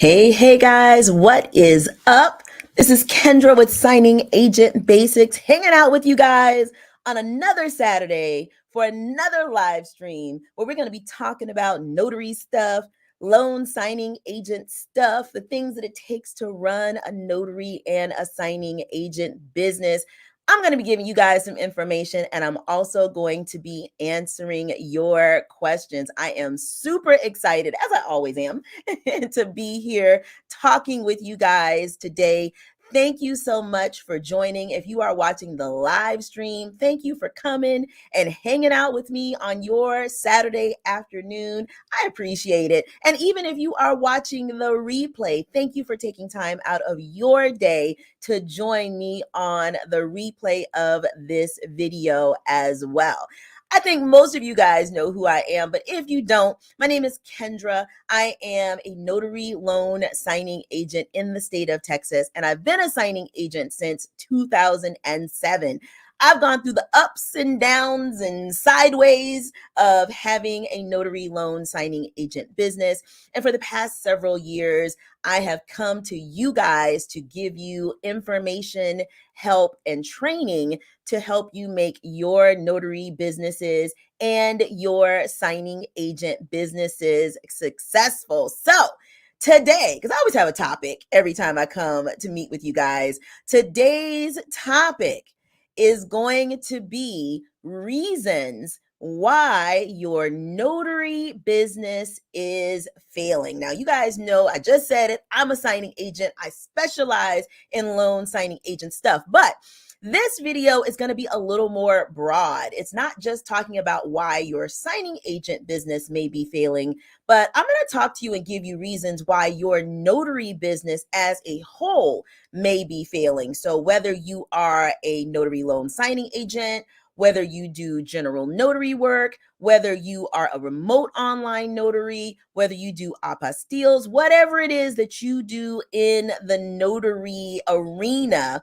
Hey guys, what is up? This is Kendra with Signing Agent Basics, hanging out with you guys on another Saturday for another live stream where we're going to be talking about notary stuff, loan signing agent stuff, the things that it takes to run a notary and a signing agent business. I'm going to be giving you guys some information, and I'm also going to be answering your questions. I am super excited, as I always am, to be here talking with you guys today. Thank you so much for joining. If you are watching the live stream, thank you for coming and hanging out with me on your Saturday afternoon. I appreciate it. And even if you are watching the replay, thank you for taking time out of your day to join me on the replay of this video as well. I think most of you guys know who I am, but if you don't, my name is Kendra. I am a notary loan signing agent in the state of Texas, and I've been a signing agent since 2007. I've gone through the ups and downs and sideways of having a notary loan signing agent business. And for the past several years, I have come to you guys to give you information, help, and training to help you make your notary businesses and your signing agent businesses successful. So today, because I always have a topic every time I come to meet with you guys, today's topic is going to be reasons why your notary business is failing. Now, you guys know, I just said it, I'm a signing agent. I specialize in loan signing agent stuff, but this video is going to be a little more broad. It's not just talking about why your signing agent business may be failing, but I'm going to talk to you and give you reasons why your notary business as a whole may be failing. So whether you are a notary loan signing agent, whether you do general notary work, whether you are a remote online notary, whether you do apostilles, whatever it is that you do in the notary arena,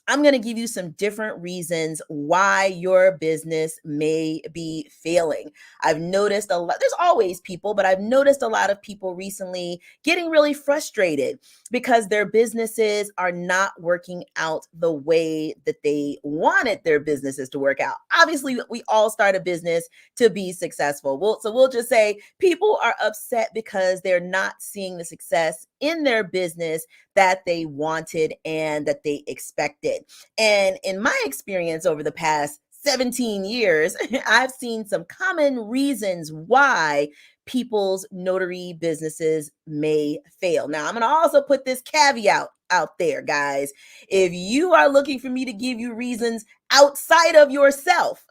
I'm going to give you some different reasons why your business may be failing. I've noticed a lot, there's always people, but I've noticed a lot of people recently getting really frustrated because their businesses are not working out the way that they wanted their businesses to work out. Obviously, we all start a business to be successful. So we'll just say people are upset because they're not seeing the success in their business that they wanted and that they expected. And in my experience over the past 17 years, I've seen some common reasons why people's notary businesses may fail. Now, I'm going to also put this caveat out there, guys. If you are looking for me to give you reasons outside of yourself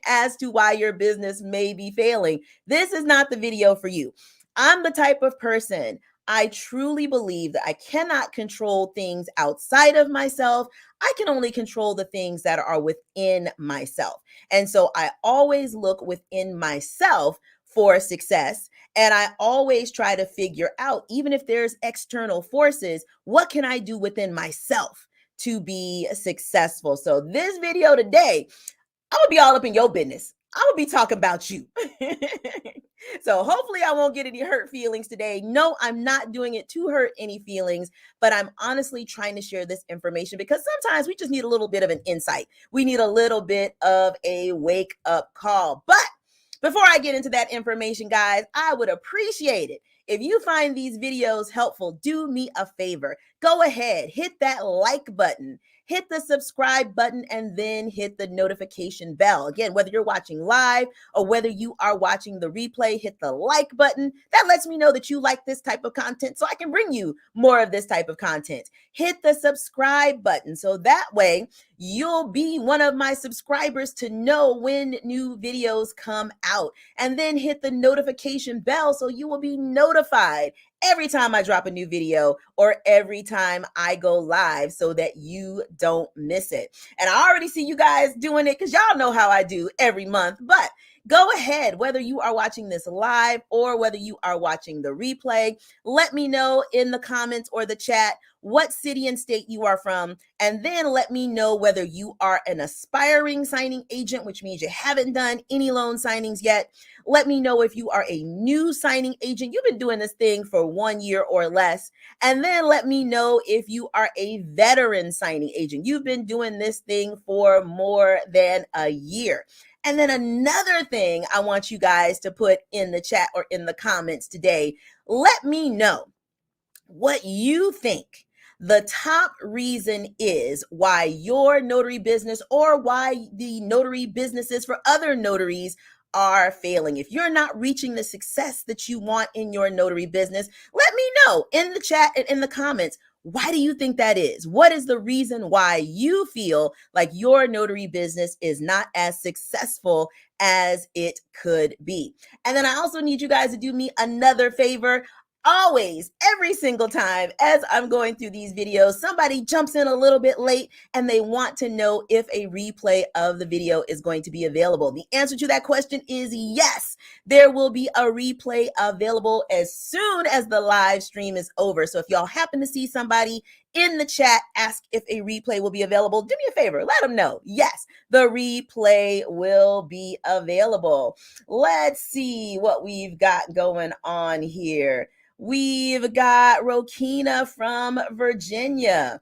as to why your business may be failing, this is not the video for you. I'm the type of person, I truly believe that I cannot control things outside of myself. I can only control the things that are within myself. And so I always look within myself for success. And I always try to figure out, even if there's external forces, what can I do within myself to be successful? So this video today, I'm gonna be all up in your business. I'm gonna be talking about you. So hopefully I won't get any hurt feelings today. No, I'm not doing it to hurt any feelings, but I'm honestly trying to share this information because sometimes we just need a little bit of an insight. We need a little bit of a wake up call. But before I get into that information, guys, I would appreciate it if you find these videos helpful. Do me a favor. Go ahead, hit that like button, hit the subscribe button, and then hit the notification bell. Again, whether you're watching live or whether you are watching the replay, hit the like button. That lets me know that you like this type of content so I can bring you more of this type of content. Hit the subscribe button so that way you'll be one of my subscribers to know when new videos come out. And then hit the notification bell so you will be notified every time I drop a new video or every time I go live so that you don't miss it. And I already see you guys doing it because y'all know how I do every month. But go ahead, whether you are watching this live or whether you are watching the replay, let me know in the comments or the chat what city and state you are from, and then let me know whether you are an aspiring signing agent, which means you haven't done any loan signings yet. Let me know if you are a new signing agent. You've been doing this thing for 1 year or less. And then let me know if you are a veteran signing agent. You've been doing this thing for more than a year. And then another thing I want you guys to put in the chat or in the comments today, let me know what you think the top reason is why your notary business or why the notary businesses for other notaries are failing. If you're not reaching the success that you want in your notary business, let me know in the chat and in the comments. Why do you think that is? What is the reason why you feel like your notary business is not as successful as it could be? And then I also need you guys to do me another favor. Always, every single time as I'm going through these videos, somebody jumps in a little bit late and they want to know if a replay of the video is going to be available. The answer to that question is yes. There will be a replay available as soon as the live stream is over. So if y'all happen to see somebody in the chat ask if a replay will be available, do me a favor, let them know. Yes, the replay will be available. Let's see what we've got going on here. We've got Rokina from Virginia.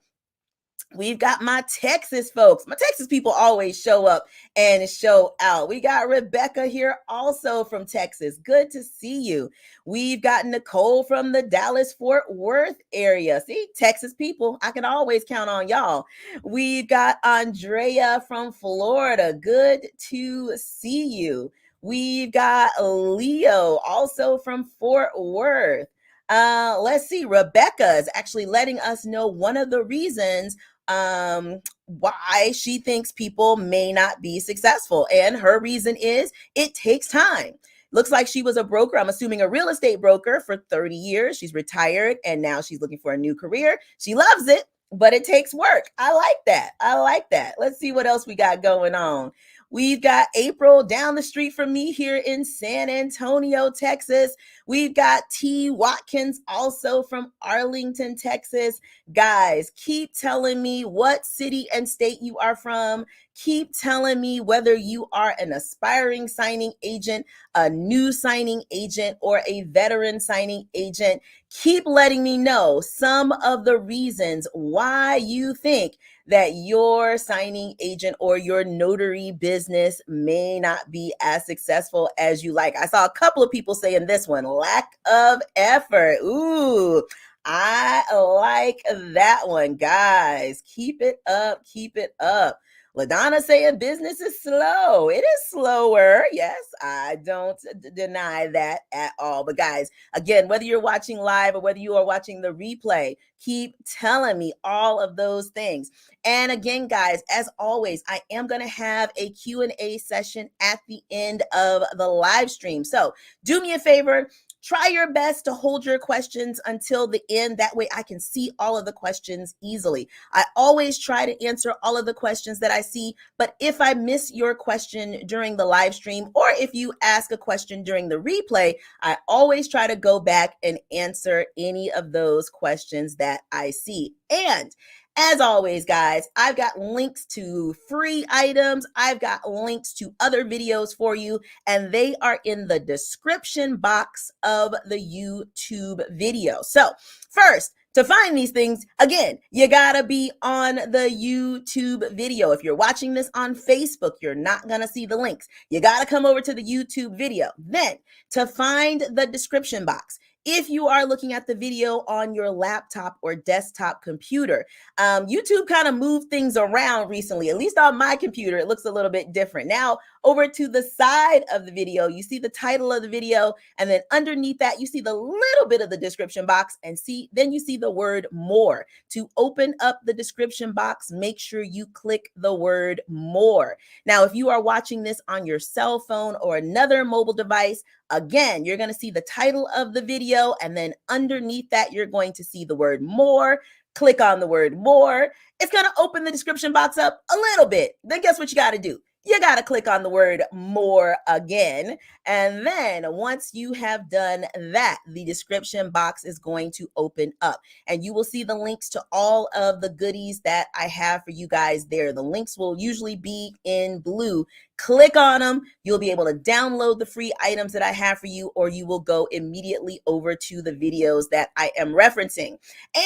We've got my Texas folks. My Texas people always show up and show out. We got Rebecca here also from Texas. Good to see you. We've got Nicole from the Dallas-Fort Worth area. See, Texas people, I can always count on y'all. We've got Andrea from Florida. Good to see you. We've got Leo also from Fort Worth. Let's see. Rebecca is actually letting us know one of the reasons why she thinks people may not be successful. And her reason is it takes time. Looks like she was a broker, I'm assuming a real estate broker for 30 years. She's retired and now she's looking for a new career. She loves it, but it takes work. I like that. I like that. Let's see what else we got going on. We've got April down the street from me here in San Antonio, Texas. We've got T. Watkins also from Arlington, Texas. Guys, keep telling me what city and state you are from. Keep telling me whether you are an aspiring signing agent, a new signing agent, or a veteran signing agent. Keep letting me know some of the reasons why you think that your signing agent or your notary business may not be as successful as you like. I saw a couple of people saying this one, lack of effort. Ooh, I like that one, guys. Keep it up. Keep it up. LaDonna saying business is slow. It is slower. Yes, I don't deny that at all. But guys, again, whether you're watching live or whether you are watching the replay, keep telling me all of those things. And again, guys, as always, I am going to have a Q&A session at the end of the live stream. So do me a favor. Try your best to hold your questions until the end. That way I can see all of the questions easily. I always try to answer all of the questions that I see, but if I miss your question during the live stream, or if you ask a question during the replay, I always try to go back and answer any of those questions that I see. And as always, guys, I've got links to free items. I've got links to other videos for you, and they are in the description box of the YouTube video. So first, to find these things, again, you gotta be on the YouTube video. If you're watching this on Facebook, you're not gonna see the links. You gotta come over to the YouTube video. Then, to find the description box, if you are looking at the video on your laptop or desktop computer, YouTube kind of moved things around recently. At least on my computer, it looks a little bit different. Now, over to the side of the video, you see the title of the video, and then underneath that, you see the little bit of the description box, and then you see the word more. To open up the description box, make sure you click the word more. Now, if you are watching this on your cell phone or another mobile device, again, you're going to see the title of the video, and then underneath that, you're going to see the word more. Click on the word more. It's going to open the description box up a little bit. Then guess what you got to do? you got to click on the word more again. And then once you have done that, the description box is going to open up and you will see the links to all of the goodies that I have for you guys there. The links will usually be in blue. Click on them. You'll be able to download the free items that I have for you, or you will go immediately over to the videos that I am referencing.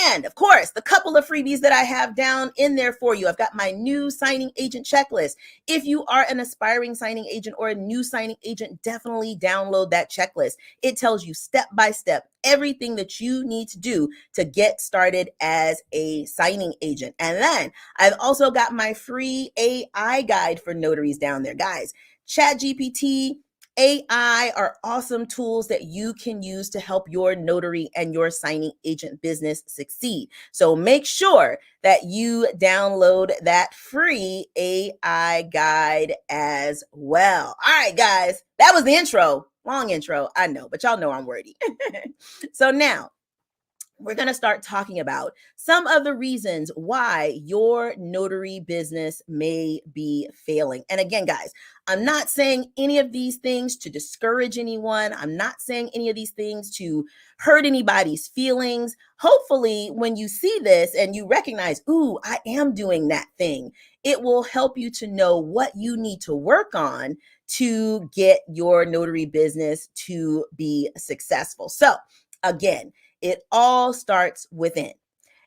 And of course, the couple of freebies that I have down in there for you. I've got my new signing agent checklist. If you are an aspiring signing agent or a new signing agent, definitely download that checklist. It tells you step by step everything that you need to do to get started as a signing agent. And then I've also got my free AI guide for notaries down there. Guys, ChatGPT, AI are awesome tools that you can use to help your notary and your signing agent business succeed. So make sure that you download that free AI guide as well. All right, guys, that was the intro. Long intro, I know, but y'all know I'm wordy. So now, we're going to start talking about some of the reasons why your notary business may be failing. And again, guys, I'm not saying any of these things to discourage anyone. I'm not saying any of these things to hurt anybody's feelings. Hopefully, when you see this and you recognize, ooh, I am doing that thing, it will help you to know what you need to work on to get your notary business to be successful. So again, it all starts within.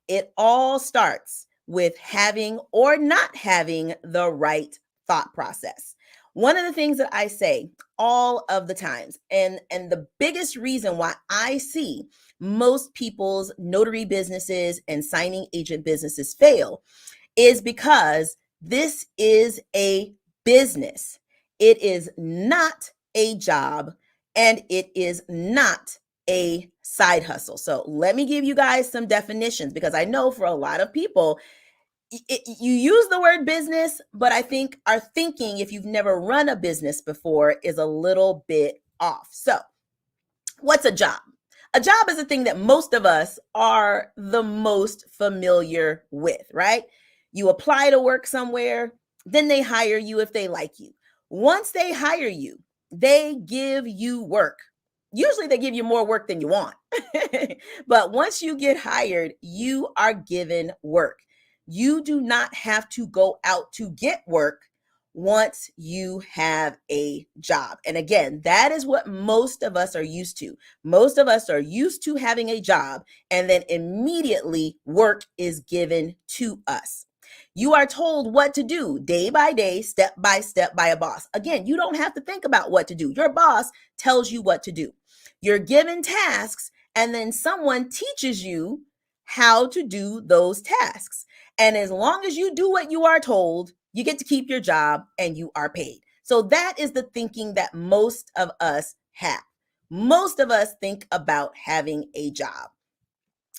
It all starts with having or not having the right thought process. One of the things that I say all of the times, and the biggest reason why I see most people's notary businesses and signing agent businesses fail is because this is a business. It is not a job, and it is not a side hustle. So let me give you guys some definitions, because I know for a lot of people, you use the word business, but I think our thinking, if you've never run a business before, is a little bit off. So what's a job? A job is a thing that most of us are the most familiar with, right? You apply to work somewhere, then they hire you if they like you. Once they hire you, they give you work. Usually they give you more work than you want. But once you get hired, you are given work. You do not have to go out to get work once you have a job. And again, that is what most of us are used to. Most of us are used to having a job, and then immediately work is given to us. You are told what to do day by day, step by a boss. Again, you don't have to think about what to do. Your boss tells you what to do. You're given tasks, and then someone teaches you how to do those tasks. And as long as you do what you are told, you get to keep your job and you are paid. So that is the thinking that most of us have. Most of us think about having a job.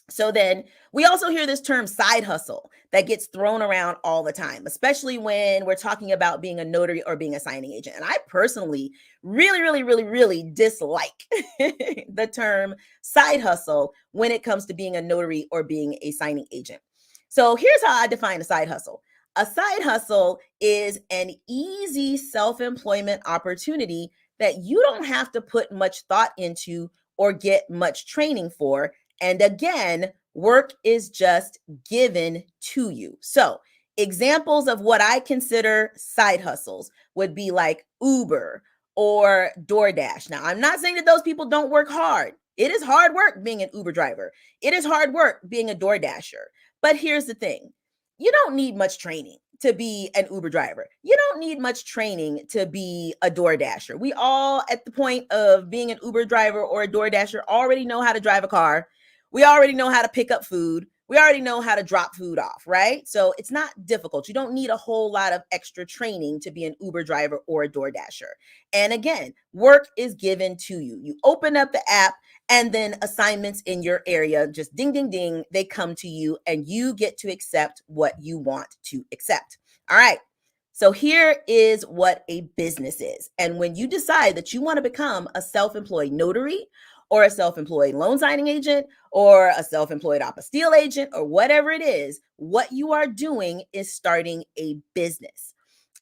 So then we also hear this term side hustle that gets thrown around all the time, especially when we're talking about being a notary or being a signing agent. And I personally really dislike the term side hustle when it comes to being a notary or being a signing agent. So here's how I define a side hustle. A side hustle is an easy self-employment opportunity that you don't have to put much thought into or get much training for. And again, work is just given to you. So examples of what I consider side hustles would be like Uber or DoorDash. Now, I'm not saying that those people don't work hard. It is hard work being an Uber driver. It is hard work being a DoorDasher. But here's the thing. You don't need much training to be an Uber driver. You don't need much training to be a DoorDasher. We all, at the point of being an Uber driver or a DoorDasher, already know how to drive a car. We already know how to pick up food. We already know how to drop food off, right? So it's not difficult. You don't need a whole lot of extra training to be an Uber driver or a DoorDasher. And again, work is given to you. You open up the app, and then assignments in your area, just ding, ding, ding, they come to you and you get to accept what you want to accept. All right. So here is what a business is. And when you decide that you want to become a self-employed notary or a self-employed loan signing agent or a self-employed apostille agent or whatever it is, what you are doing is starting a business.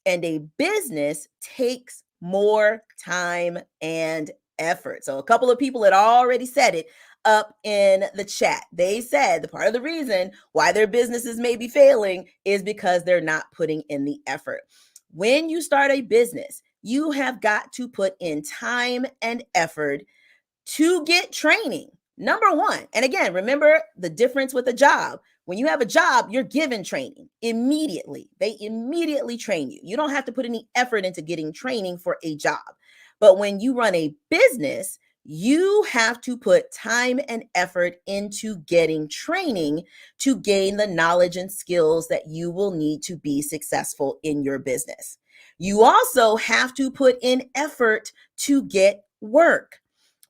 and a business takes more time and effort. So a couple of people had already said it up in the chat. They said the part of the reason why their businesses may be failing is because they're not putting in the effort. When you start a business, you have got to put in time and effort to get training. Number one. And again, remember the difference with a job. When you have a job, you're given training immediately. They immediately train you. You don't have to put any effort into getting training for a job. But when you run a business, you have to put time and effort into getting training to gain the knowledge and skills that you will need to be successful in your business. You also have to put in effort to get work.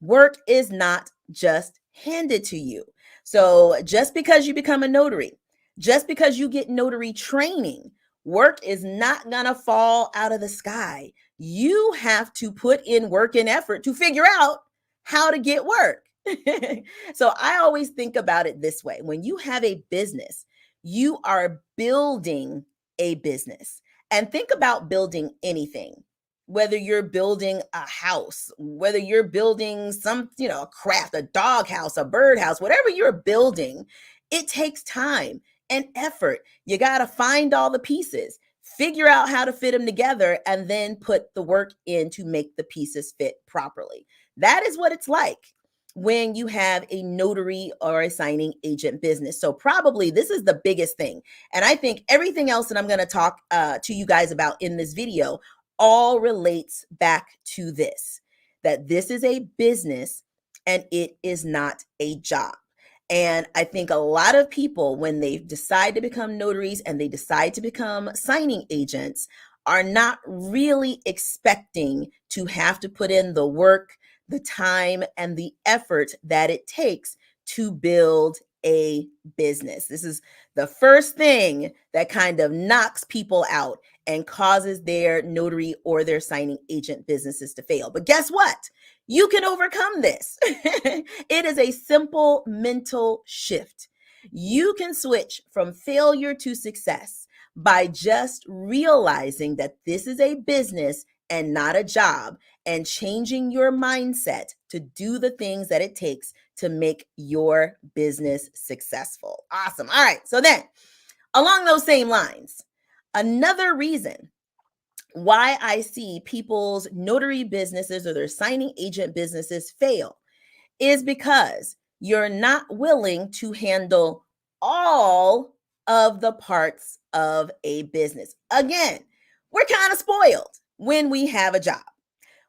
Work is not just handed to you. So just because you become a notary, just because you get notary training, work is not going to fall out of the sky. You have to put in work and effort to figure out how to get work. So I always think about it this way. When you have a business, you are building a business. And think about building anything, whether you're building a house, whether you're building some, a craft, a dog house, a bird house, whatever you're building, it takes time and effort. You got to find all the pieces, figure out how to fit them together, and then put the work in to make the pieces fit properly. That is what it's like when you have a notary or a signing agent business. So probably this is the biggest thing. And I think everything else that I'm going to talk to you guys about in this video all relates back to this, that this is a business and it is not a job. And I think a lot of people, when they decide to become notaries and they decide to become signing agents, are not really expecting to have to put in the work, the time, and the effort that it takes to build a business. This is the first thing that kind of knocks people out and causes their notary or their signing agent businesses to fail. But guess what? You can overcome this. It is a simple mental shift. You can switch from failure to success by just realizing that this is a business and not a job, and changing your mindset to do the things that it takes to make your business successful. Awesome. All right. So then, along those same lines, another reason why I see people's notary businesses or their signing agent businesses fail is because you're not willing to handle all of the parts of a business. Again, we're kind of spoiled when we have a job.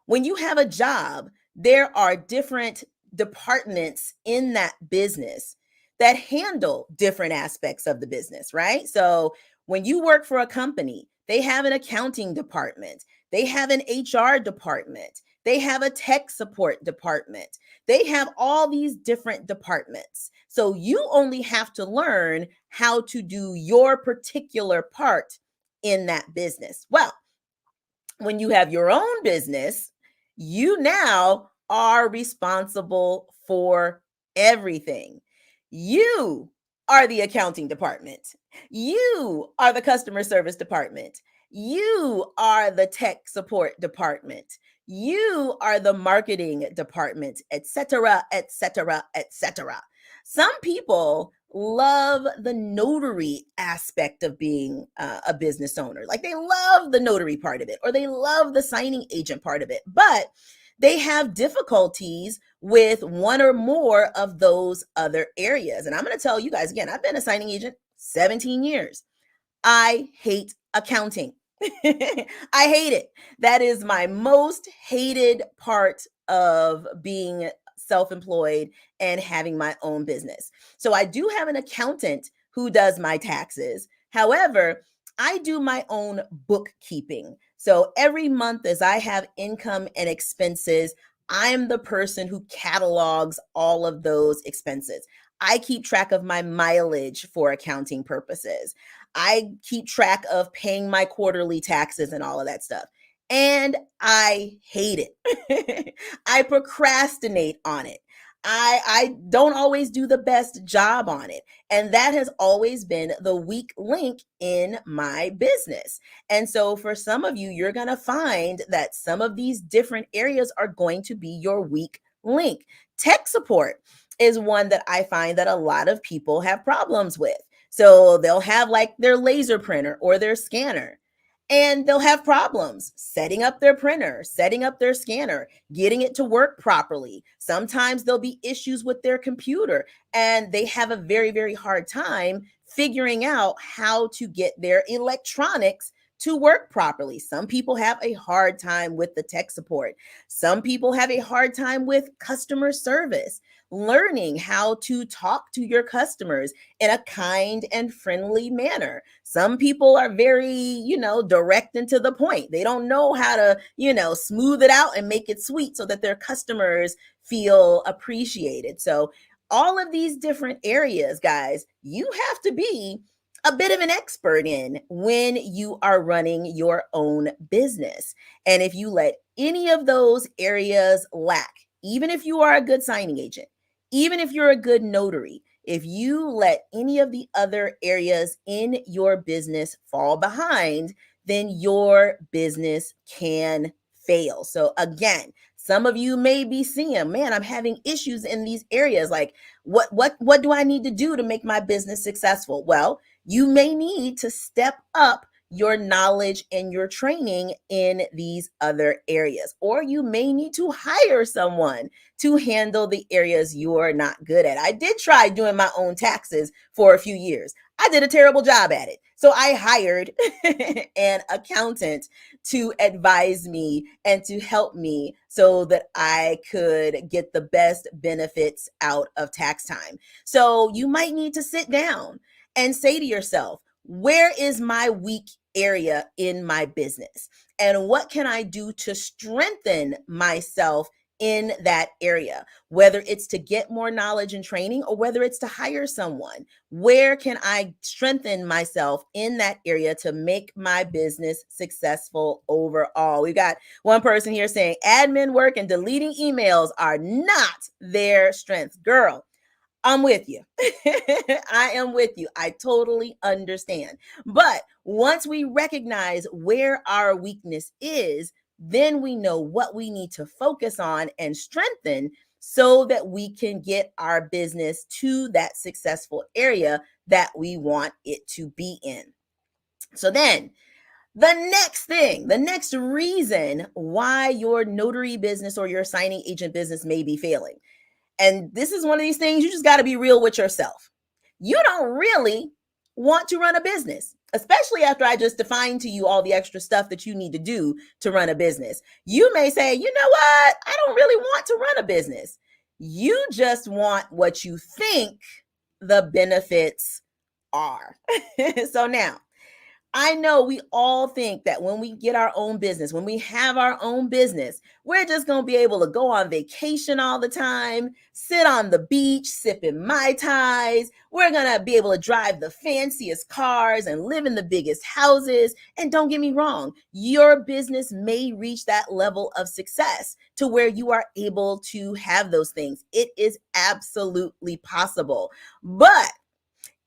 When you have a job, there are different departments in that business that handle different aspects of the business, right? So when you work for a company, they have an accounting department, they have an HR department, they have a tech support department, they have all these different departments. So you only have to learn how to do your particular part in that business. Well, when you have your own business, you now are responsible for everything. You are the accounting department. You are the customer service department. You are the tech support department. You are the marketing department, etc., etc., etc. Some people love the notary aspect of being a business owner. Like they love the notary part of it, or they love the signing agent part of it, but they have difficulties with one or more of those other areas. And I'm going to tell you guys again, I've been a signing agent 17 years. I hate accounting. I hate it. That is my most hated part of being self-employed and having my own business. So I do have an accountant who does my taxes. However, I do my own bookkeeping. So every month as I have income and expenses, I'm the person who catalogs all of those expenses. I keep track of my mileage for accounting purposes. I keep track of paying my quarterly taxes and all of that stuff. And I hate it. I procrastinate on it. I don't always do the best job on it. And that has always been the weak link in my business. And so for some of you, you're going to find that some of these different areas are going to be your weak link. Tech support is one that I find that a lot of people have problems with. So they'll have like their laser printer or their scanner, and they'll have problems setting up their printer, setting up their scanner, getting it to work properly. Sometimes there'll be issues with their computer, and they have a very, very hard time figuring out how to get their electronics to work properly. Some people have a hard time with the tech support. Some people have a hard time with customer service, learning how to talk to your customers in a kind and friendly manner. Some people are very, direct and to the point. They don't know how to, smooth it out and make it sweet so that their customers feel appreciated. So, all of these different areas, guys, you have to be a bit of an expert in when you are running your own business. And if you let any of those areas lack, even if you are a good signing agent, even if you're a good notary, if you let any of the other areas in your business fall behind, then your business can fail. So again, some of you may be seeing, man, I'm having issues in these areas. Like, what do I need to do to make my business successful? Well, you may need to step up your knowledge and your training in these other areas, or you may need to hire someone to handle the areas you're not good at. I did try doing my own taxes for a few years. I did a terrible job at it. So I hired an accountant to advise me and to help me so that I could get the best benefits out of tax time. So you might need to sit down and say to yourself, where is my weak area in my business? And what can I do to strengthen myself in that area? Whether it's to get more knowledge and training or whether it's to hire someone, where can I strengthen myself in that area to make my business successful overall? We've got one person here saying admin work and deleting emails are not their strength. Girl, I'm with you. I am with you. I totally understand. But once we recognize where our weakness is, then we know what we need to focus on and strengthen so that we can get our business to that successful area that we want it to be in. So then, the next reason why your notary business or your signing agent business may be failing, and this is one of these things you just got to be real with yourself. You don't really want to run a business, especially after I just defined to you all the extra stuff that you need to do to run a business. You may say, you know what? I don't really want to run a business. You just want what you think the benefits are. So now, I know we all think that when we get our own business, when we have our own business, we're just going to be able to go on vacation all the time, sit on the beach, sipping Mai Tais. We're going to be able to drive the fanciest cars and live in the biggest houses. And don't get me wrong, your business may reach that level of success to where you are able to have those things. It is absolutely possible. But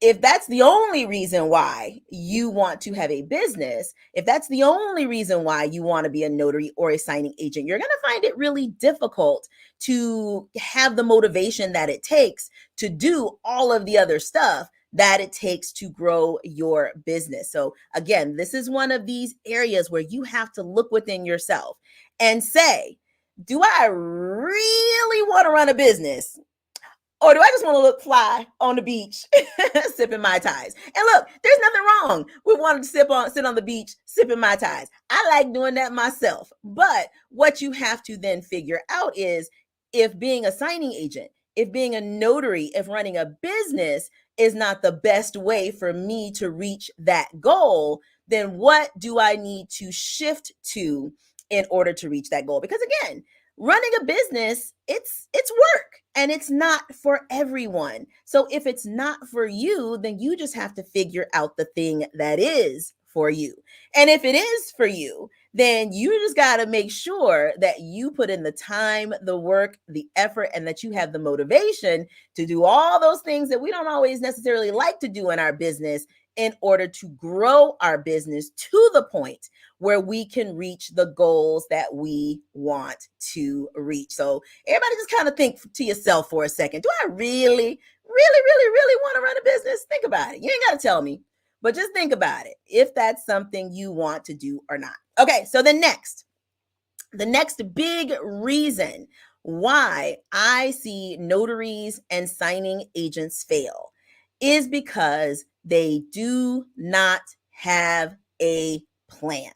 if that's the only reason why you want to have a business, if that's the only reason why you want to be a notary or a signing agent, you're going to find it really difficult to have the motivation that it takes to do all of the other stuff that it takes to grow your business. So again, this is one of these areas where you have to look within yourself and say, do I really want to run a business? Or do I just want to look fly on the beach, sipping Mai Tais? And look, there's nothing wrong with wanting to sit on the beach, sipping Mai Tais. I like doing that myself. But what you have to then figure out is if being a signing agent, if being a notary, if running a business is not the best way for me to reach that goal, then what do I need to shift to in order to reach that goal? Because again, running a business, it's work and it's not for everyone. So if it's not for you, then you just have to figure out the thing that is for you. And if it is for you, then you just got to make sure that you put in the time, the work, the effort, and that you have the motivation to do all those things that we don't always necessarily like to do in our business in order to grow our business to the point where we can reach the goals that we want to reach. So everybody just kind of think to yourself for a second. Do I really want to run a business? Think about it. You ain't got to tell me, but just think about it if that's something you want to do or not. Okay, so the next big reason why I see notaries and signing agents fail is because they do not have a plan.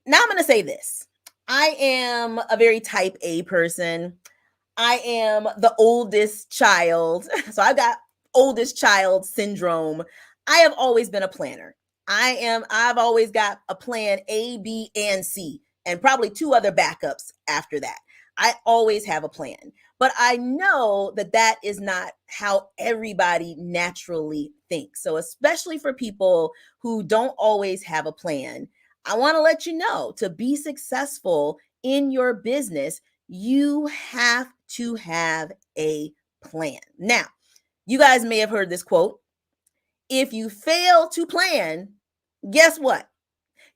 Now I'm going to say this. I am a very type A person. I am the oldest child. So I've got oldest child syndrome. I have always been a planner. I've always got a plan A, B, and C, and probably two other backups after that. I always have a plan. But I know that that is not how everybody naturally thinks. So especially for people who don't always have a plan, I want to let you know, to be successful in your business, you have to have a plan. Now, you guys may have heard this quote. If you fail to plan, guess what?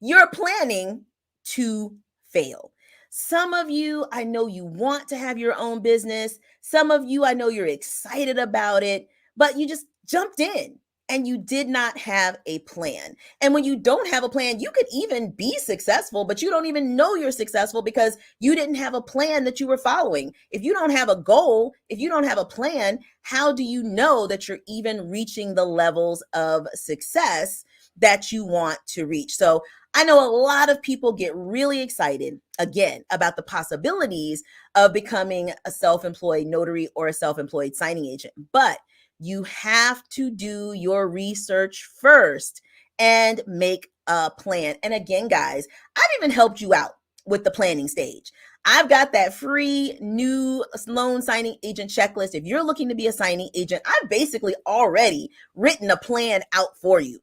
You're planning to fail. Some of you, I know you want to have your own business. Some of you, I know you're excited about it, but you just jumped in and you did not have a plan. And when you don't have a plan, you could even be successful, but you don't even know you're successful because you didn't have a plan that you were following. If you don't have a goal, if you don't have a plan, how do you know that you're even reaching the levels of success that you want to reach? So I know a lot of people get really excited, again, about the possibilities of becoming a self-employed notary or a self-employed signing agent, but you have to do your research first and make a plan. And again, guys, I've even helped you out with the planning stage. I've got that free new loan signing agent checklist. If you're looking to be a signing agent, I've basically already written a plan out for you.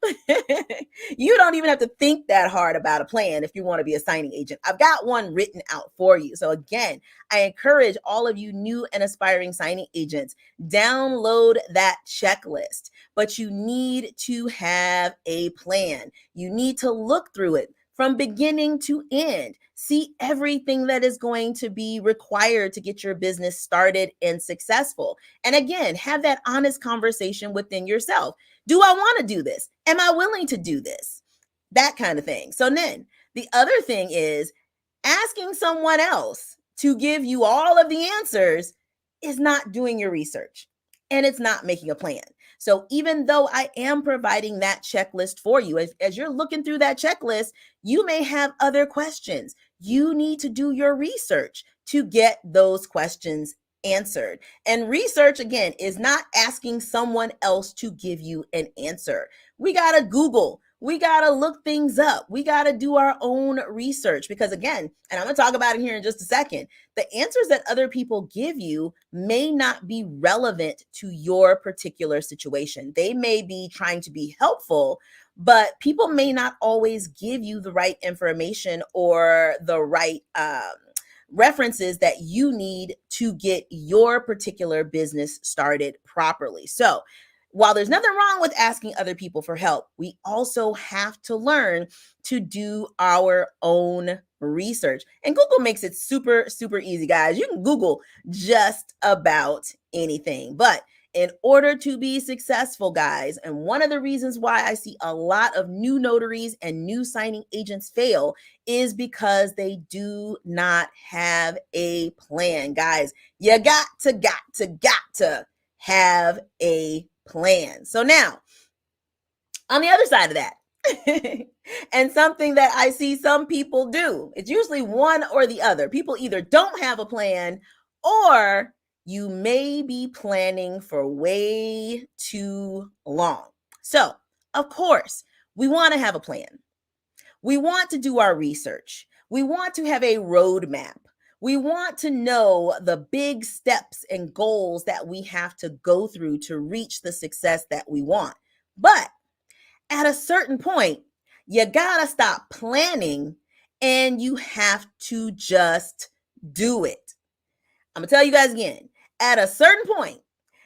You don't even have to think that hard about a plan if you want to be a signing agent. I've got one written out for you. So again, I encourage all of you new and aspiring signing agents, download that checklist, but you need to have a plan. You need to look through it from beginning to end. See everything that is going to be required to get your business started and successful. And again, have that honest conversation within yourself. Do I want to do this? Am I willing to do this? That kind of thing. So then the other thing is asking someone else to give you all of the answers is not doing your research and it's not making a plan. So even though I am providing that checklist for you, as you're looking through that checklist, you may have other questions. You need to do your research to get those questions answered. And research, again, is not asking someone else to give you an answer. We got to Google. We got to look things up. We got to do our own research because, again, and I'm going to talk about it here in just a second, the answers that other people give you may not be relevant to your particular situation. They may be trying to be helpful, but people may not always give you the right information or the right references that you need to get your particular business started properly. So while there's nothing wrong with asking other people for help, we also have to learn to do our own research. And Google makes it super, super easy, guys. You can Google just about anything. But in order to be successful, guys, and one of the reasons why I see a lot of new notaries and new signing agents fail is because they do not have a plan. Guys, you got to have a plan. So now, on the other side of that, and something that I see some people do, it's usually one or the other. People either don't have a plan or you may be planning for way too long. So, of course, we want to have a plan. We want to do our research. We want to have a roadmap. We want to know the big steps and goals that we have to go through to reach the success that we want. But at a certain point, you gotta stop planning and you have to just do it. I'm gonna tell you guys again, at a certain point,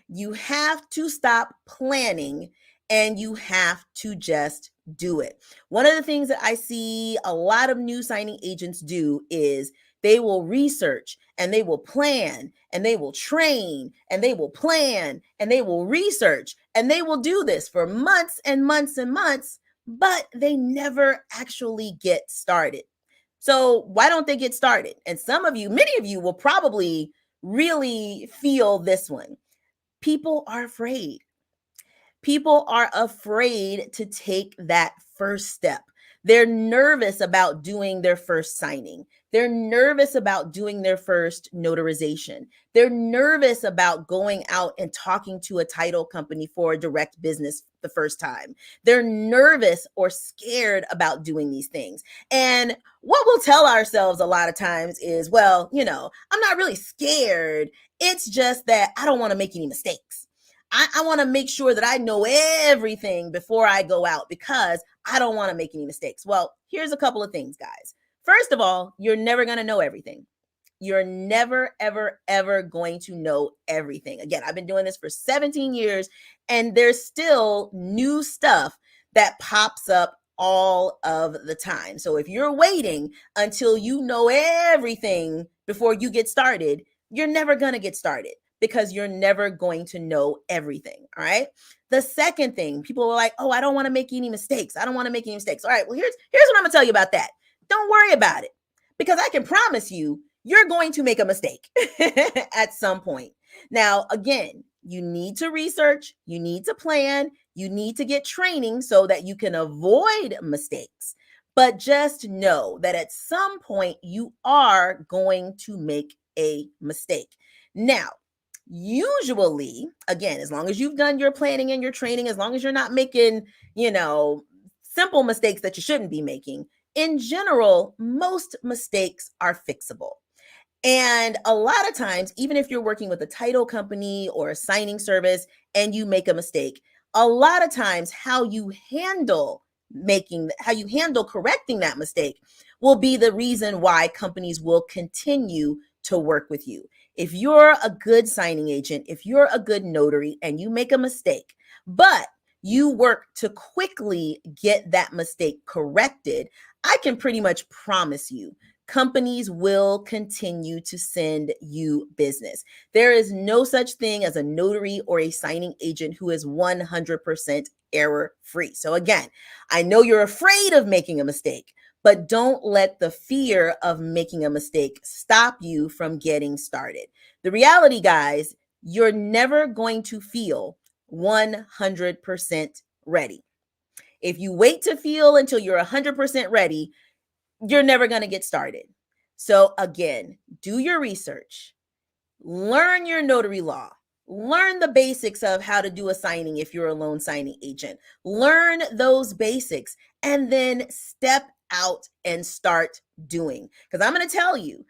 you have to stop planning and you have to just do it. One of the things that I see a lot of new signing agents do is they will research and they will plan and they will train and they will plan and they will research and they will do this for months and months and months, but they never actually get started. So why don't they get started? And some of you, many of you will probably really feel this one. People are afraid. People are afraid to take that first step. They're nervous about doing their first signing. They're nervous about doing their first notarization. They're nervous about going out and talking to a title company for a direct business the first time. They're nervous or scared about doing these things. And what we'll tell ourselves a lot of times is, well, I'm not really scared. It's just that I don't want to make any mistakes. I want to make sure that I know everything before I go out because I don't want to make any mistakes. Well, here's a couple of things, guys. First of all, you're never going to know everything. You're never, ever, ever going to know everything. Again, I've been doing this for 17 years and there's still new stuff that pops up all of the time. So if you're waiting until you know everything before you get started, you're never going to get started, because you're never going to know everything. All right. The second thing, people are like, oh, I don't want to make any mistakes. I don't want to make any mistakes. All right. Well, here's what I'm going to tell you about that. Don't worry about it, because I can promise you, you're going to make a mistake at some point. Now, again, you need to research, you need to plan, you need to get training so that you can avoid mistakes. But just know that at some point you are going to make a mistake. Now, usually, again, as long as you've done your planning and your training, as long as you're not making, simple mistakes that you shouldn't be making, in general, most mistakes are fixable. And a lot of times, even if you're working with a title company or a signing service and you make a mistake, a lot of times how you handle correcting that mistake will be the reason why companies will continue to work with you. If you're a good signing agent, if you're a good notary and you make a mistake, but you work to quickly get that mistake corrected, I can pretty much promise you companies will continue to send you business. There is no such thing as a notary or a signing agent who is 100% error free. So again, I know you're afraid of making a mistake, but don't let the fear of making a mistake stop you from getting started. The reality, guys, you're never going to feel 100% ready. If you wait to feel until you're 100% ready, you're never going to get started. So again, do your research, learn your notary law, learn the basics of how to do a signing if you're a loan signing agent, learn those basics, and then step out and start doing. Because I'm going to tell you,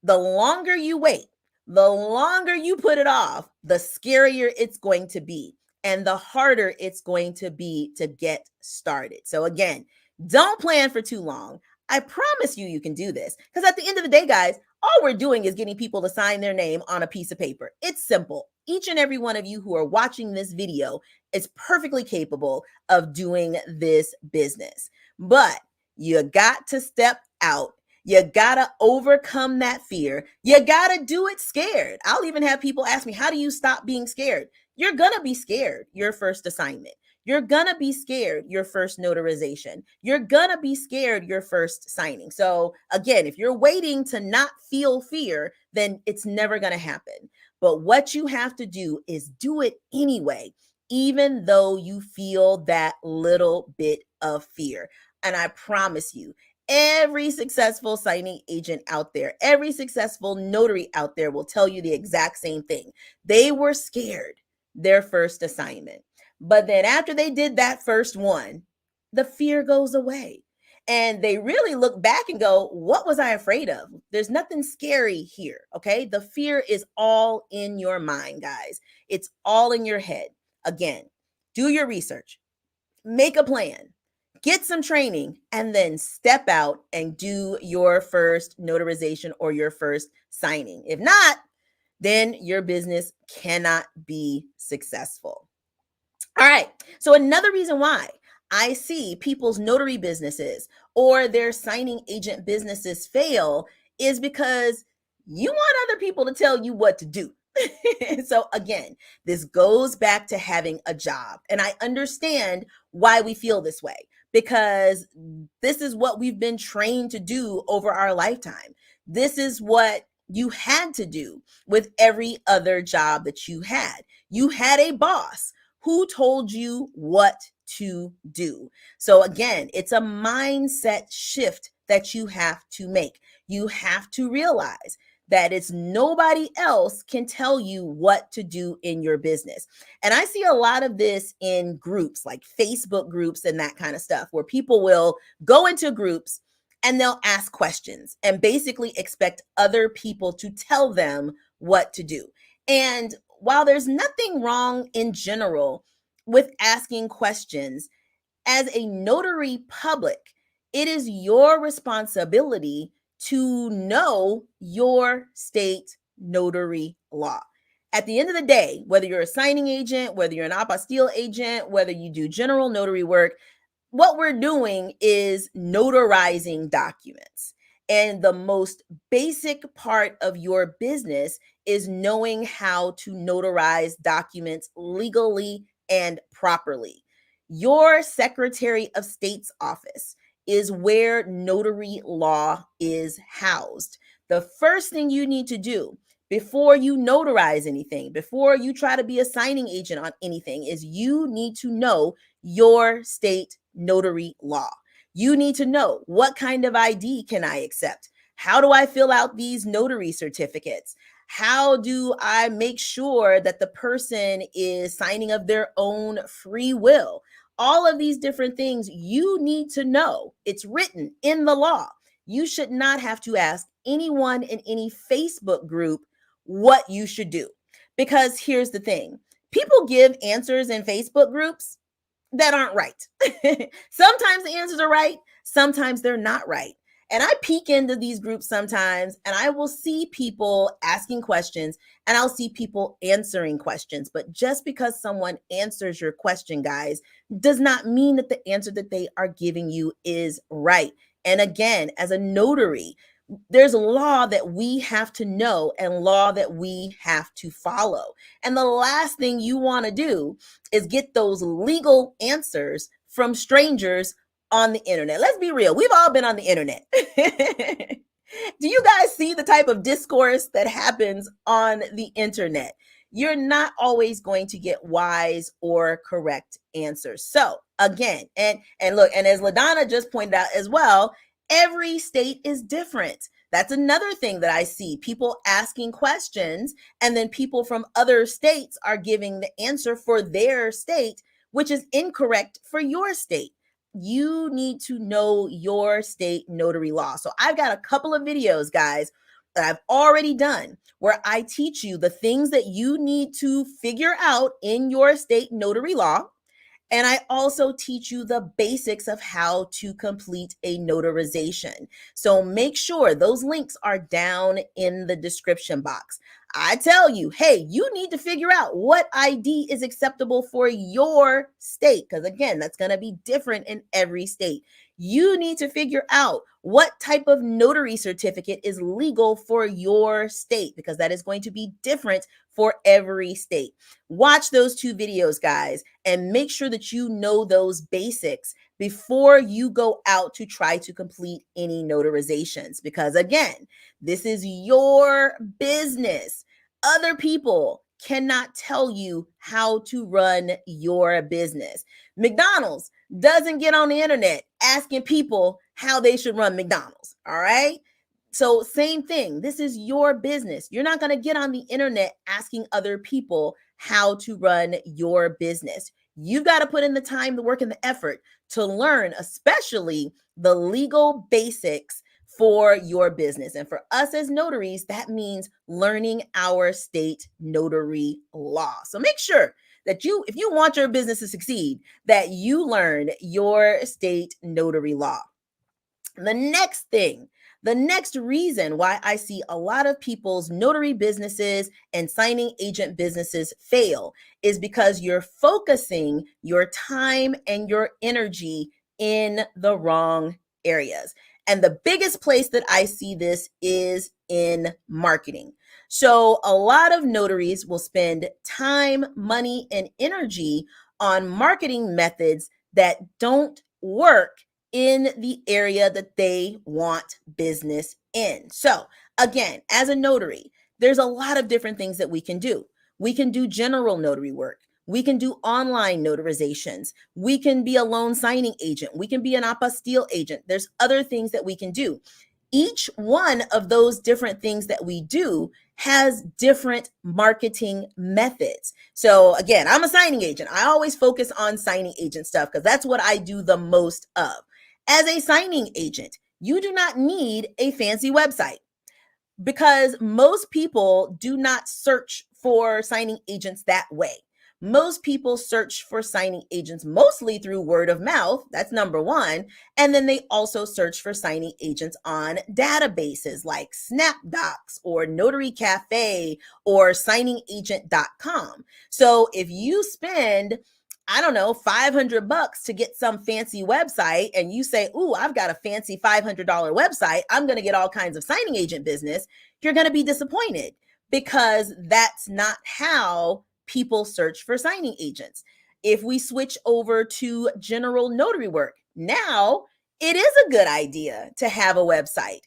the longer you wait, the longer you put it off, the scarier it's going to be and the harder it's going to be to get started. So again, don't plan for too long. I promise you, you can do this, because at the end of the day, guys, all we're doing is getting people to sign their name on a piece of paper. It's simple. Each and every one of you who are watching this video is perfectly capable of doing this business, but you got to step out. You got to overcome that fear. You got to do it scared. I'll even have people ask me, how do you stop being scared? You're going to be scared your first assignment. You're going to be scared your first notarization. You're going to be scared your first signing. So again, if you're waiting to not feel fear, then it's never going to happen. But what you have to do is do it anyway, even though you feel that little bit of fear. And I promise you, every successful signing agent out there, every successful notary out there will tell you the exact same thing. They were scared their first assignment. But then after they did that first one, the fear goes away. And they really look back and go, what was I afraid of? There's nothing scary here, okay? The fear is all in your mind, guys. It's all in your head. Again, do your research. Make a plan. get some training, and then step out and do your first notarization or your first signing. If not, then your business cannot be successful. All right. So another reason why I see people's notary businesses or their signing agent businesses fail is because you want other people to tell you what to do. So again, this goes back to having a job. And I understand why we feel this way because this is what we've been trained to do over our lifetime. This is what you had to do with every other job that you had. You had a boss who told you what to do. So again, it's a mindset shift that you have to make. You have to realize that it's nobody else can tell you what to do in your business. And I see a lot of this in groups like Facebook groups and that kind of stuff, where people will go into groups and they'll ask questions and basically expect other people to tell them what to do. And while there's nothing wrong in general with asking questions, as a notary public, it is your responsibility to know your state notary law. At the end of the day, whether you're a signing agent, whether you're an apostille agent, whether you do general notary work, what we're doing is notarizing documents. And the most basic part of your business is knowing how to notarize documents legally and properly. Your Secretary of State's office is where notary law is housed. The first thing you need to do before you notarize anything, before you try to be a signing agent on anything, is you need to know your state notary law. You need to know, what kind of ID can I accept? How do I fill out these notary certificates? How do I make sure that the person is signing of their own free will? All of these different things you need to know. It's written in the law. You should not have to ask anyone in any Facebook group what you should do. Because here's the thing, people give answers in Facebook groups that aren't right. Sometimes the answers are right, sometimes they're not right. And I peek into these groups sometimes and I will see people asking questions and I'll see people answering questions. But just because someone answers your question, guys, does not mean that the answer that they are giving you is right. And again, as a notary, there's a law that we have to know and law that we have to follow. And the last thing you want to do is get those legal answers from strangers on the internet. Let's be real. We've all been on the internet. Do you guys see the type of discourse that happens on the internet? You're not always going to get wise or correct answers. So again, and look, and as LaDonna just pointed out as well, every state is different. That's another thing that I see, people asking questions and then people from other states are giving the answer for their state, which is incorrect for your state. You need to know your state notary law. So I've got a couple of videos, guys, that I've already done where I teach you the things that you need to figure out in your state notary law. And I also teach you the basics of how to complete a notarization. So make sure those links are down in the description box. I tell you, hey, you need to figure out what ID is acceptable for your state, because again, that's going to be different in every state. You need to figure out what type of notary certificate is legal for your state, because that is going to be different for every state. Watch those two videos, guys, and make sure that you know those basics before you go out to try to complete any notarizations. Because again, this is your business. Other people cannot tell you how to run your business. McDonald's doesn't get on the internet asking people how they should run McDonald's. All right. So same thing. This is your business. You're not going to get on the internet asking other people how to run your business. You've got to put in the time, the work, and the effort to learn, especially the legal basics for your business. And for us as notaries, that means learning our state notary law. So make sure that if you want your business to succeed, that you learn your state notary law. The next thing, the next reason why I see a lot of people's notary businesses and signing agent businesses fail is because you're focusing your time and your energy in the wrong areas. And the biggest place that I see this is in marketing. So a lot of notaries will spend time, money, and energy on marketing methods that don't work in the area that they want business in. So, again, as a notary, there's a lot of different things that we can do. We can do general notary work. We can do online notarizations. We can be a loan signing agent. We can be an apostille agent. There's other things that we can do. Each one of those different things that we do has different marketing methods. So again, I'm a signing agent. I always focus on signing agent stuff because that's what I do the most of. As a signing agent, you do not need a fancy website because most people do not search for signing agents that way. Most people search for signing agents mostly through word of mouth. That's number one. And then they also search for signing agents on databases like SnapDocs or Notary Cafe or signingagent.com. So if you spend I don't know, $500 to get some fancy website and you say, ooh, I've got a fancy $500 website, I'm going to get all kinds of signing agent business, you're going to be disappointed because that's not how people search for signing agents. If we switch over to general notary work, now it is a good idea to have a website.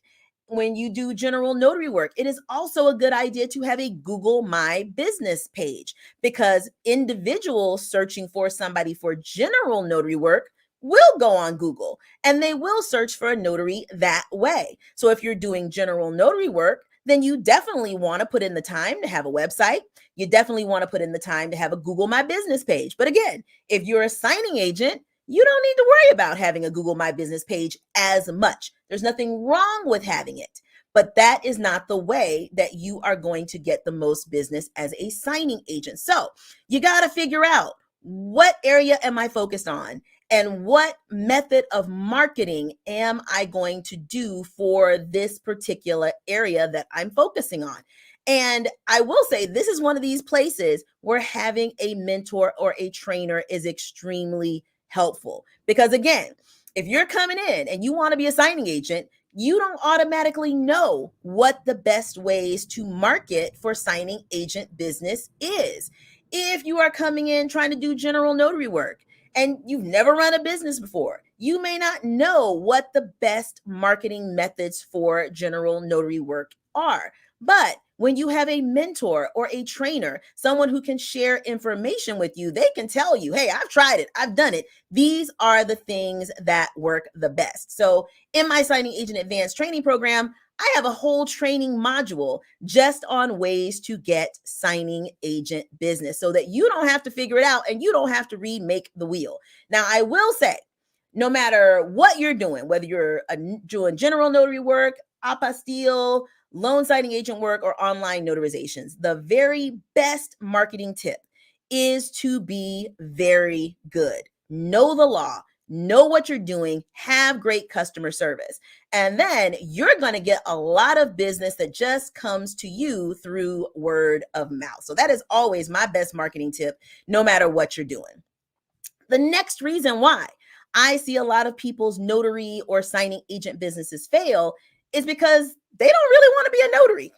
When you do general notary work, it is also a good idea to have a Google My Business page because individuals searching for somebody for general notary work will go on Google and they will search for a notary that way. So if you're doing general notary work, then you definitely want to put in the time to have a website. You definitely want to put in the time to have a Google My Business page. But again, if you're a signing agent, you don't need to worry about having a Google My Business page as much. There's nothing wrong with having it, but that is not the way that you are going to get the most business as a signing agent. So you got to figure out, what area am I focused on? And what method of marketing am I going to do for this particular area that I'm focusing on? And I will say, this is one of these places where having a mentor or a trainer is extremely helpful. Because again, if you're coming in and you want to be a signing agent, you don't automatically know what the best ways to market for signing agent business is. If you are coming in trying to do general notary work and you've never run a business before, you may not know what the best marketing methods for general notary work are. But when you have a mentor or a trainer, someone who can share information with you, they can tell you, hey, I've tried it, I've done it. These are the things that work the best. So in my Signing Agent Advanced training program, I have a whole training module just on ways to get signing agent business so that you don't have to figure it out and you don't have to remake the wheel. Now, I will say, no matter what you're doing, whether you're doing general notary work, apostille, loan signing agent work, or online notarizations, the very best marketing tip is to be very good. Know the law, know what you're doing, have great customer service. And then you're going to get a lot of business that just comes to you through word of mouth. So that is always my best marketing tip, no matter what you're doing. The next reason why I see a lot of people's notary or signing agent businesses fail is because they don't really want to be a notary.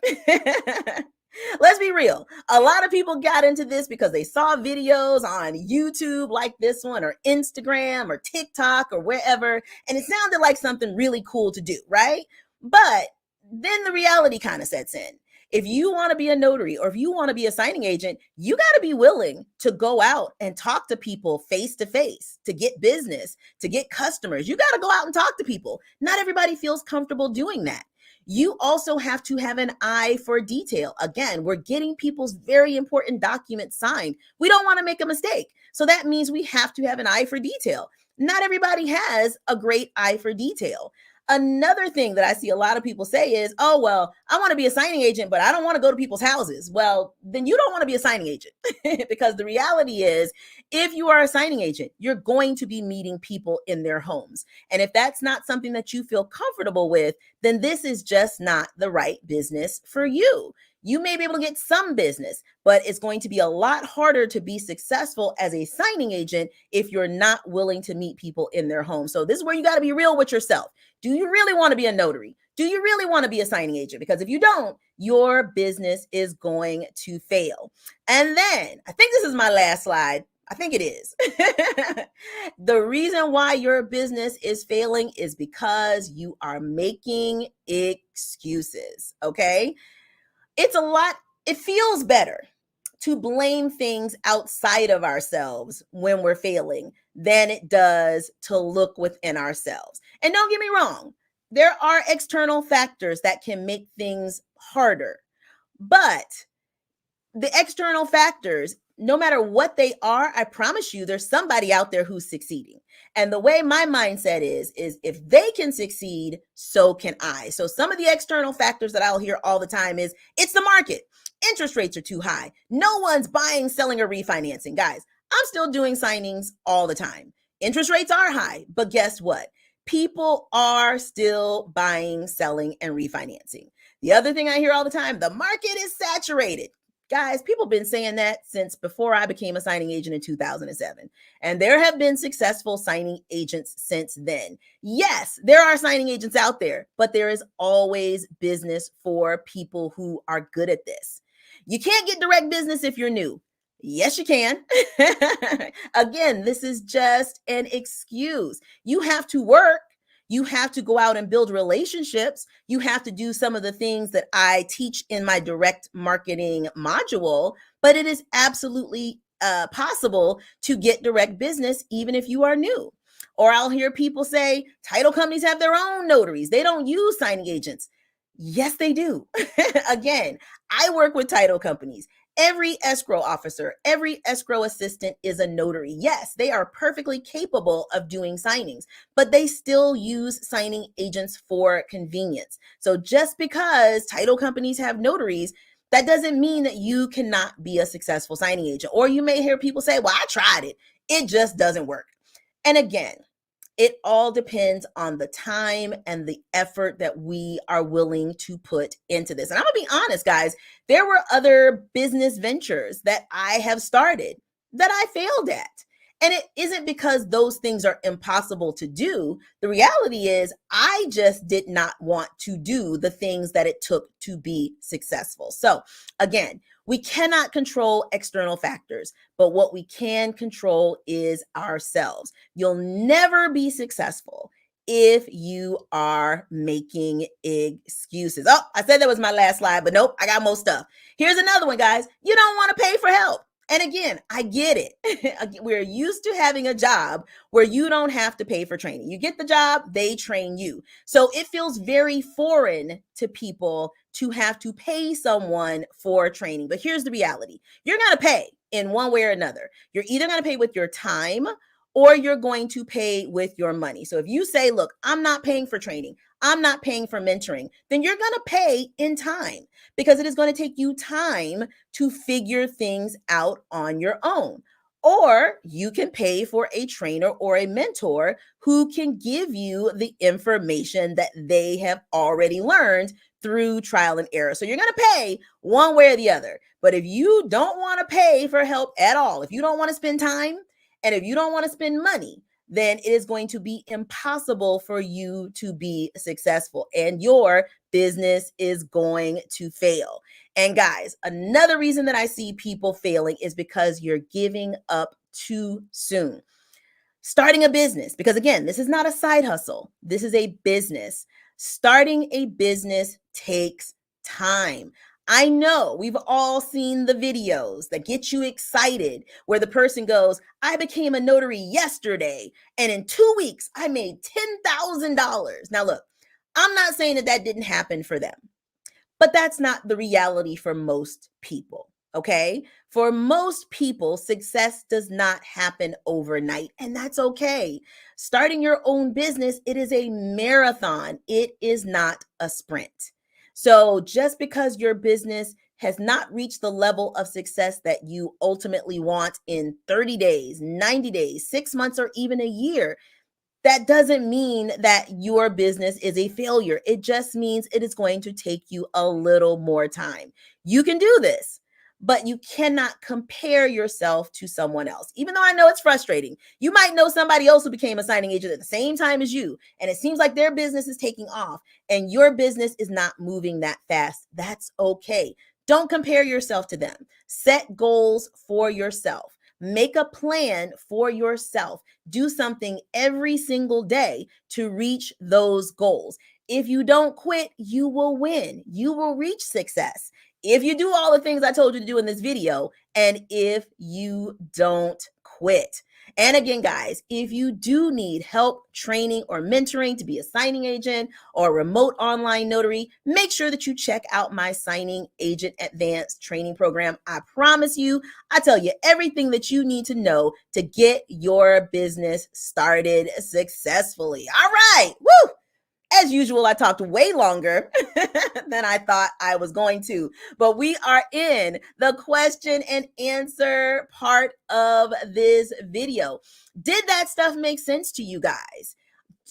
Let's be real. A lot of people got into this because they saw videos on YouTube like this one, or Instagram or TikTok or wherever, and it sounded like something really cool to do, right? But then the reality kind of sets in. If you want to be a notary or if you want to be a signing agent, you got to be willing to go out and talk to people face to face to get business, to get customers. You got to go out and talk to people. Not everybody feels comfortable doing that. You also have to have an eye for detail. Again, we're getting people's very important documents signed. We don't want to make a mistake. So that means we have to have an eye for detail. Not everybody has a great eye for detail. Another thing that I see a lot of people say is, oh, well, I want to be a signing agent, but I don't want to go to people's houses. Well, then you don't want to be a signing agent because the reality is, if you are a signing agent, you're going to be meeting people in their homes. And if that's not something that you feel comfortable with, then this is just not the right business for you. You may be able to get some business, but it's going to be a lot harder to be successful as a signing agent if you're not willing to meet people in their home. So this is where you got to be real with yourself. Do you really want to be a notary? Do you really want to be a signing agent? Because if you don't, your business is going to fail. And then I think this is my last slide. I think it is. The reason why your business is failing is because you are making excuses. Okay. It feels better to blame things outside of ourselves when we're failing than it does to look within ourselves. And don't get me wrong, there are external factors that can make things harder, but the external factors, no matter what they are, I promise you, there's somebody out there who's succeeding. And the way my mindset is if they can succeed, so can I. So some of the external factors that I'll hear all the time is it's the market. Interest rates are too high. No one's buying, selling, or refinancing. Guys, I'm still doing signings all the time. Interest rates are high, but guess what? People are still buying, selling, and refinancing. The other thing I hear all the time, the market is saturated. Guys, people have been saying that since before I became a signing agent in 2007. And there have been successful signing agents since then. Yes, there are signing agents out there, but there is always business for people who are good at this. You can't get direct business if you're new. Yes, you can. Again, this is just an excuse. You have to work. You have to go out and build relationships. You have to do some of the things that I teach in my direct marketing module, but it is absolutely possible to get direct business even if you are new. Or I'll hear people say title companies have their own notaries. They don't use signing agents. Yes, they do. Again, I work with title companies. Every escrow officer, every escrow assistant is a notary. Yes, they are perfectly capable of doing signings, but they still use signing agents for convenience. So just because title companies have notaries, that doesn't mean that you cannot be a successful signing agent. Or you may hear people say, well, I tried it. It just doesn't work. And again, it all depends on the time and the effort that we are willing to put into this. And I'm going to be honest, guys, there were other business ventures that I have started that I failed at. And it isn't because those things are impossible to do. The reality is I just did not want to do the things that it took to be successful. So again, we cannot control external factors, but what we can control is ourselves. You'll never be successful if you are making excuses. Oh, I said that was my last slide, but nope, I got more stuff. Here's another one, guys. You don't want to pay for help. And again, I get it. We're used to having a job where you don't have to pay for training. You get the job, they train you. So it feels very foreign to people to have to pay someone for training. But here's the reality. You're going to pay in one way or another. You're either going to pay with your time or you're going to pay with your money. So if you say, look, I'm not paying for training, I'm not paying for mentoring, then you're going to pay in time because it is going to take you time to figure things out on your own. Or you can pay for a trainer or a mentor who can give you the information that they have already learned through trial and error. So you're going to pay one way or the other. But if you don't want to pay for help at all, if you don't want to spend time, and if you don't want to spend money, then it is going to be impossible for you to be successful and your business is going to fail. And guys, another reason that I see people failing is because you're giving up too soon. Starting a business, because again, this is not a side hustle. This is a business. Starting a business takes time. I know we've all seen the videos that get you excited where the person goes, I became a notary yesterday, and in 2 weeks, I made $10,000. Now, look, I'm not saying that that didn't happen for them, but that's not the reality for most people. Okay. For most people, success does not happen overnight, and that's okay. Starting your own business, it is a marathon, it is not a sprint. So just because your business has not reached the level of success that you ultimately want in 30 days, 90 days, 6 months, or even a year, that doesn't mean that your business is a failure. It just means it is going to take you a little more time. You can do this, but you cannot compare yourself to someone else. Even though I know it's frustrating, you might know somebody else who became a signing agent at the same time as you, and it seems like their business is taking off and your business is not moving that fast. That's okay. Don't compare yourself to them. Set goals for yourself. Make a plan for yourself. Do something every single day to reach those goals. If you don't quit, you will win. You will reach success. If you do all the things I told you to do in this video, and if you don't quit. And again, guys, if you do need help, training, or mentoring to be a signing agent or a remote online notary, make sure that you check out my Signing Agent Advanced Training Program. I promise you, I tell you everything that you need to know to get your business started successfully. All right. Woo! As usual, I talked way longer than I thought I was going to, but we are in the question and answer part of this video. Did that stuff make sense to you guys?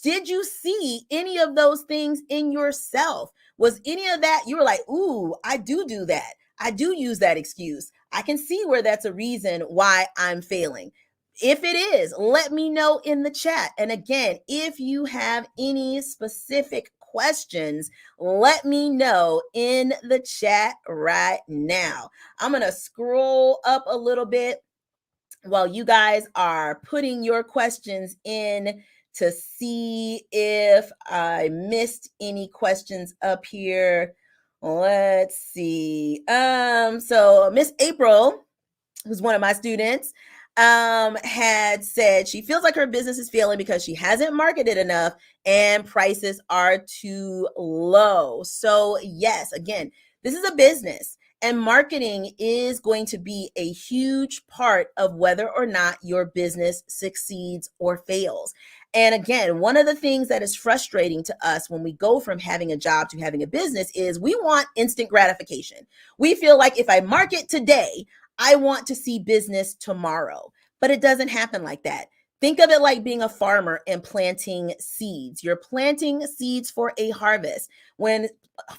Did you see any of those things in yourself? Was any of that, you were like, ooh, I do that. I do use that excuse. I can see where that's a reason why I'm failing. If it is, let me know in the chat. And again, if you have any specific questions, let me know in the chat right now. I'm going to scroll up a little bit while you guys are putting your questions in to see if I missed any questions up here. Let's see. So Miss April, who's one of my students, had said she feels like her business is failing because she hasn't marketed enough and prices are too low. So yes, again, this is a business and marketing is going to be a huge part of whether or not your business succeeds or fails. And again, one of the things that is frustrating to us when we go from having a job to having a business is we want instant gratification. We feel like if I market today, I want to see business tomorrow, but it doesn't happen like that. Think of it like being a farmer and planting seeds. You're planting seeds for a harvest. When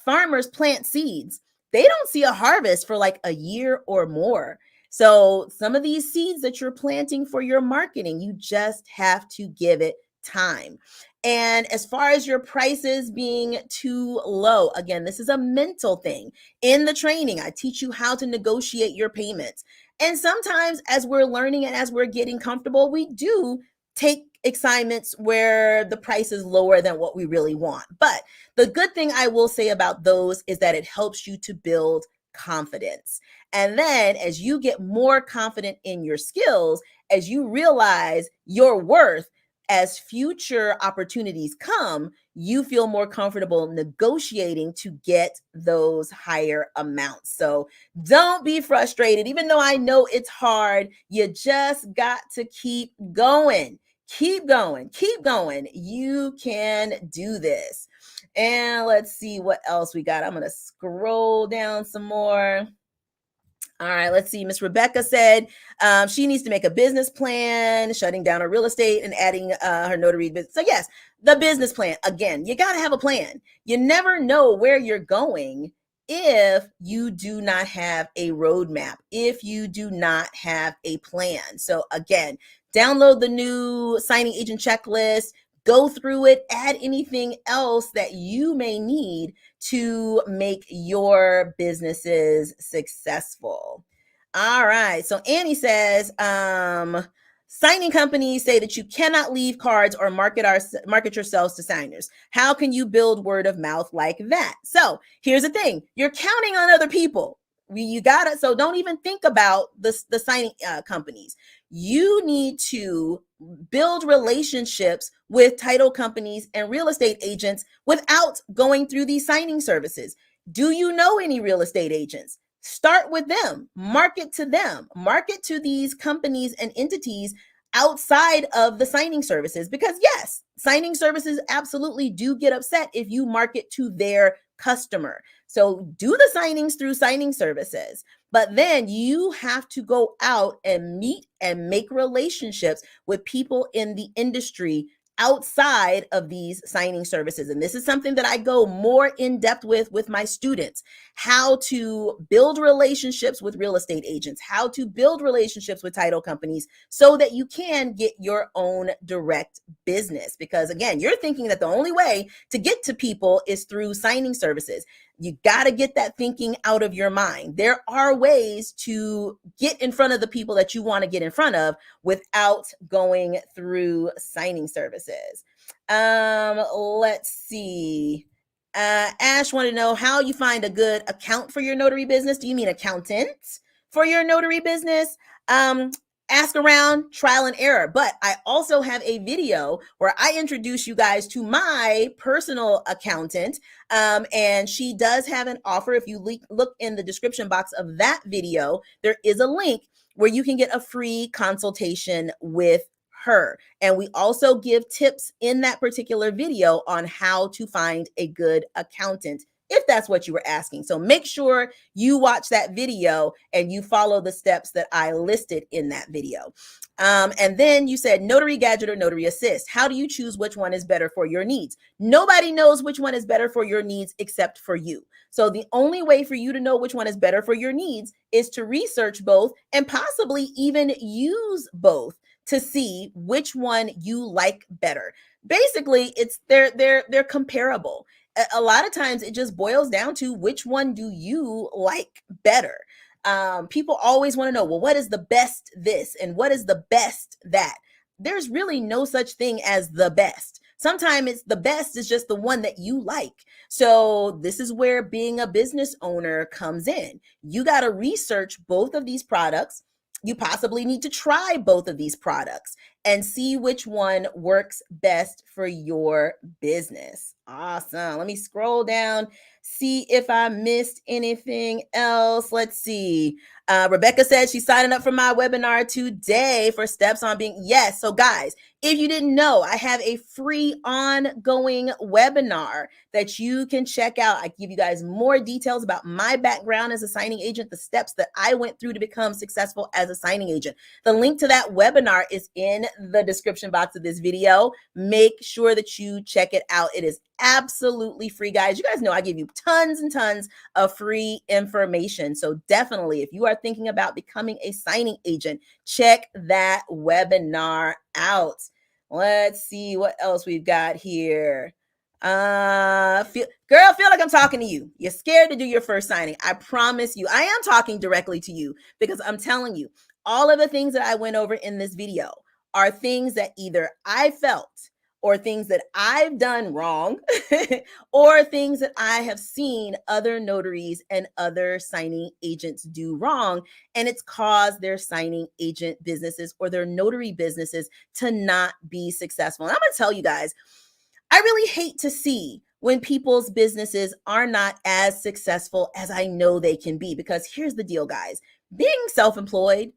farmers plant seeds, they don't see a harvest for like a year or more. So some of these seeds that you're planting for your marketing, you just have to give it time. And as far as your prices being too low, again, this is a mental thing. In the training, I teach you how to negotiate your payments. And sometimes as we're learning and as we're getting comfortable, we do take assignments where the price is lower than what we really want. But the good thing I will say about those is that it helps you to build confidence. And then as you get more confident in your skills, as you realize your worth, as future opportunities come, you feel more comfortable negotiating to get those higher amounts. So don't be frustrated. Even though I know it's hard, you just got to keep going. Keep going. Keep going. You can do this. And let's see what else we got. I'm going to scroll down some more. All right, let's see. Miss Rebecca said she needs to make a business plan, shutting down her real estate and adding her notary business. So yes, the business plan. Again, you got to have a plan. You never know where you're going if you do not have a roadmap, if you do not have a plan. So again, download the new signing agent checklist, go through it, add anything else that you may need to make your businesses successful. All right. So Annie says, signing companies say that you cannot leave cards or market yourselves to signers. How can you build word of mouth like that? So here's the thing. You're counting on other people. You got it. So don't even think about the signing companies. You need to build relationships with title companies and real estate agents without going through these signing services. Do you know any real estate agents? Start with them, market to them, market to these companies and entities outside of the signing services. Because yes, signing services absolutely do get upset if you market to their customer. So do the signings through signing services, but then you have to go out and meet and make relationships with people in the industry outside of these signing services. And this is something that I go more in depth with my students, how to build relationships with real estate agents, how to build relationships with title companies so that you can get your own direct business. Because again, you're thinking that the only way to get to people is through signing services. You got to get that thinking out of your mind. There are ways to get in front of the people that you want to get in front of without going through signing services. Let's see. Ash wanted to know how you find a good account for your notary business. Do you mean accountant for your notary business? Ask around, trial and error. But I also have a video where I introduce you guys to my personal accountant. And she does have an offer. If you look in the description box of that video, there is a link where you can get a free consultation with her. And we also give tips in that particular video on how to find a good accountant, if that's what you were asking. So make sure you watch that video and you follow the steps that I listed in that video. And then you said Notary Gadget or Notary Assist. How do you choose which one is better for your needs? Nobody knows which one is better for your needs except for you. So the only way for you to know which one is better for your needs is to research both and possibly even use both to see which one you like better. Basically, it's they're comparable. A lot of times it just boils down to which one do you like better. People always want to know, well, what is the best this and what is the best that? There's really no such thing as the best. Sometimes it's the best is just the one that you like. So this is where being a business owner comes in. You got to research both of these products. You possibly need to try both of these products and see which one works best for your business. Awesome. Let me scroll down, see if I missed anything else. Let's see. Rebecca said she's signing up for my webinar today for steps on being. Yes. So guys, if you didn't know, I have a free ongoing webinar that you can check out. I give you guys more details about my background as a signing agent, the steps that I went through to become successful as a signing agent. The link to that webinar is in the description box of this video. Make sure that you check it out. It is absolutely free, guys. You guys know I give you tons and tons of free information. So definitely, if you are thinking about becoming a signing agent, check that webinar out. Let's see what else we've got here. Feel like I'm talking to you. You're scared to do your first signing. I promise you, I am talking directly to you because I'm telling you, all of the things that I went over in this video are things that either I felt or things that I've done wrong or things that I have seen other notaries and other signing agents do wrong. And it's caused their signing agent businesses or their notary businesses to not be successful. And I'm going to tell you guys, I really hate to see when people's businesses are not as successful as I know they can be, because here's the deal, guys. Being self-employed,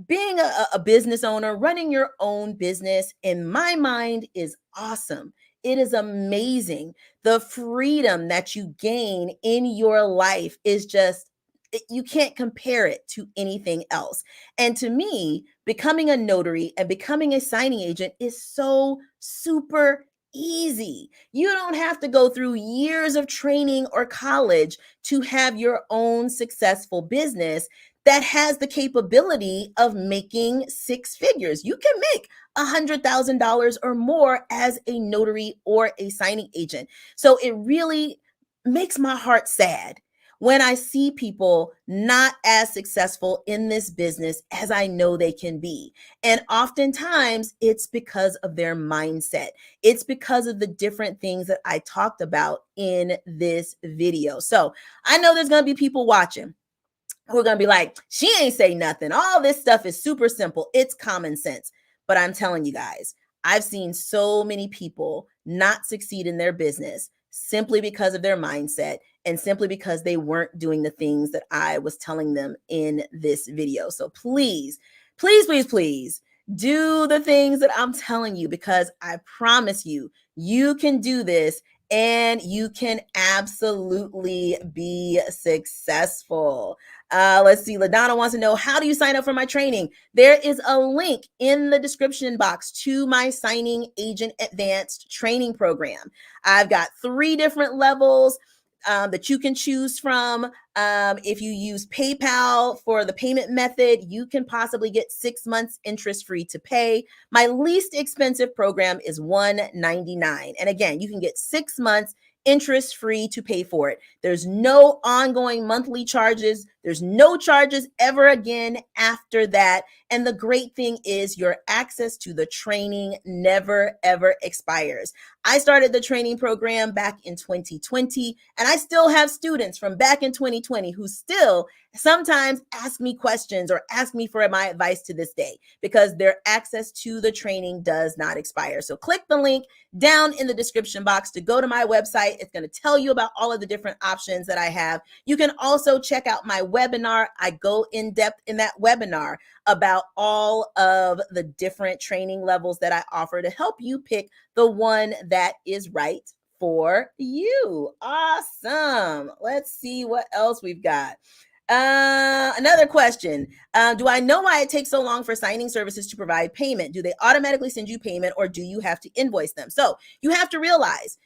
being a business owner, running your own business, in my mind, is awesome. It is amazing. The freedom that you gain in your life is just, you can't compare it to anything else. And to me, becoming a notary and becoming a signing agent is so super easy. You don't have to go through years of training or college to have your own successful business that has the capability of making six figures. You can make $100,000 or more as a notary or a signing agent. So it really makes my heart sad when I see people not as successful in this business as I know they can be. And oftentimes it's because of their mindset. It's because of the different things that I talked about in this video. So I know there's going to be people watching who are going to be like, she ain't say nothing. All this stuff is super simple. It's common sense. But I'm telling you guys, I've seen so many people not succeed in their business simply because of their mindset and simply because they weren't doing the things that I was telling them in this video. So please, please, please, please do the things that I'm telling you, because I promise you, you can do this and you can absolutely be successful. Let's see. LaDonna wants to know, how do you sign up for my training? There is a link in the description box to my Signing Agent Advanced training program. I've got 3 different levels that you can choose from. If you use PayPal for the payment method, you can possibly get 6 months interest free to pay. My least expensive program is $199. And again, you can get 6 months interest free to pay for it. There's no ongoing monthly charges. There's no charges ever again after that. And the great thing is your access to the training never, ever expires. I started the training program back in 2020, and I still have students from back in 2020 who still sometimes ask me questions or ask me for my advice to this day, because their access to the training does not expire. So click the link down in the description box to go to my website. It's going to tell you about all of the different options that I have. You can also check out my webinar. I go in depth in that webinar about all of the different training levels that I offer to help you pick the one that is right for you. Awesome. Let's see what else we've got. Another question. Do I know why it takes so long for signing services to provide payment? Do they automatically send you payment, or do you have to invoice them? So you have to realize,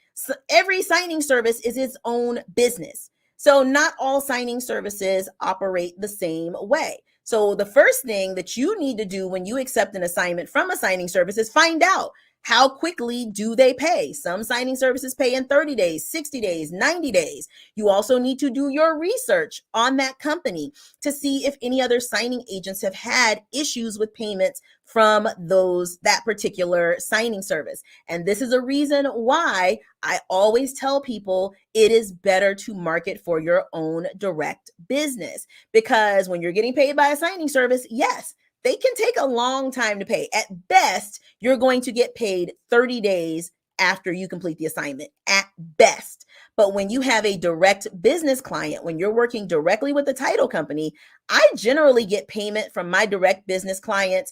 every signing service is its own business. So not all signing services operate the same way. So the first thing that you need to do when you accept an assignment from a signing service is find out, how quickly do they pay? Some signing services pay in 30 days, 60 days, 90 days. You also need to do your research on that company to see if any other signing agents have had issues with payments from that particular signing service. And this is a reason why I always tell people it is better to market for your own direct business, because when you're getting paid by a signing service, yes, they can take a long time to pay. At best, you're going to get paid 30 days after you complete the assignment, at best. But when you have a direct business client, when you're working directly with the title company, I generally get payment from my direct business clients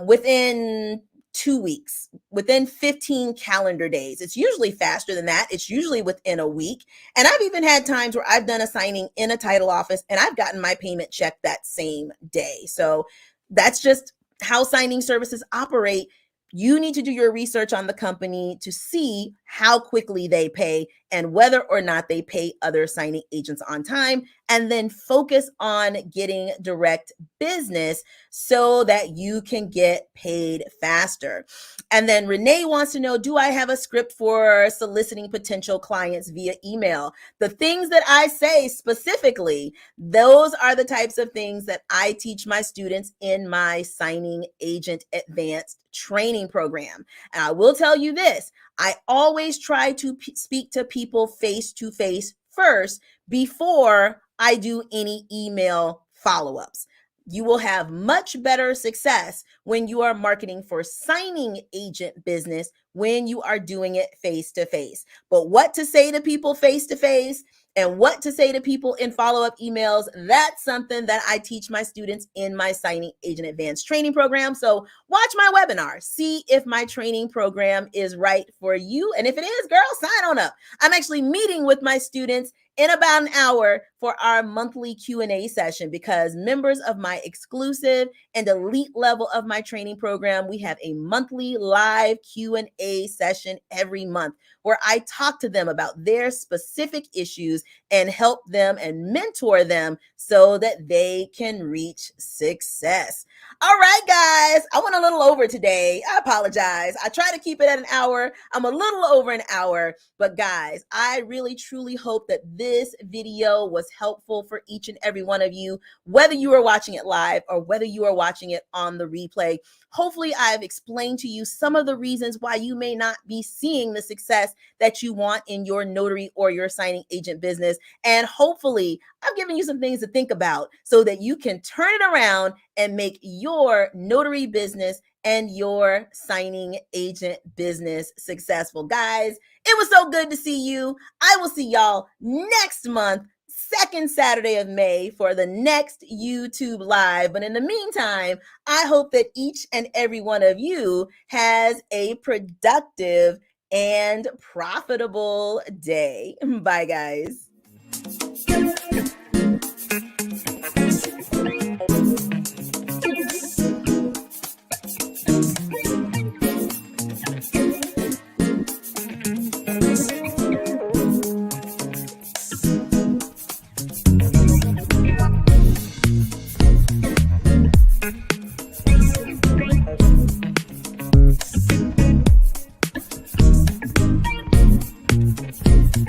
within 2 weeks, within 15 calendar days. It's usually faster than that. It's usually within a week. And I've even had times where I've done a signing in a title office and I've gotten my payment check that same day. So that's just how signing services operate. You need to do your research on the company to see how quickly they pay and whether or not they pay other signing agents on time, and then focus on getting direct business so that you can get paid faster. And then Renee wants to know, do I have a script for soliciting potential clients via email? The things that I say specifically, those are the types of things that I teach my students in my Signing Agent Advanced training program. And I will tell you this, I always try to speak to people face to face first before I do any email follow-ups. You will have much better success when you are marketing for signing agent business when you are doing it face to face. But what to say to people face to face and what to say to people in follow-up emails, that's something that I teach my students in my Signing Agent Advanced training program. So watch my webinar, see if my training program is right for you. And if it is, girl, sign on up. I'm actually meeting with my students in about an hour for our monthly Q&A session, because members of my exclusive and elite level of my training program, we have a monthly live Q&A session every month where I talk to them about their specific issues and help them and mentor them so that they can reach success. All right, guys, I went a little over today. I apologize. I try to keep it at an hour. I'm a little over an hour, but guys, I really truly hope that this video was helpful for each and every one of you, whether you are watching it live or whether you are watching it on the replay. Hopefully, I've explained to you some of the reasons why you may not be seeing the success that you want in your notary or your signing agent business. And hopefully, I've given you some things to think about so that you can turn it around and make your notary business and your signing agent business successful. Guys, It was so good to see you. I will see y'all next month, second Saturday of May, for the next YouTube Live. But in the meantime, I hope that each and every one of you has a productive and profitable day. Bye, guys.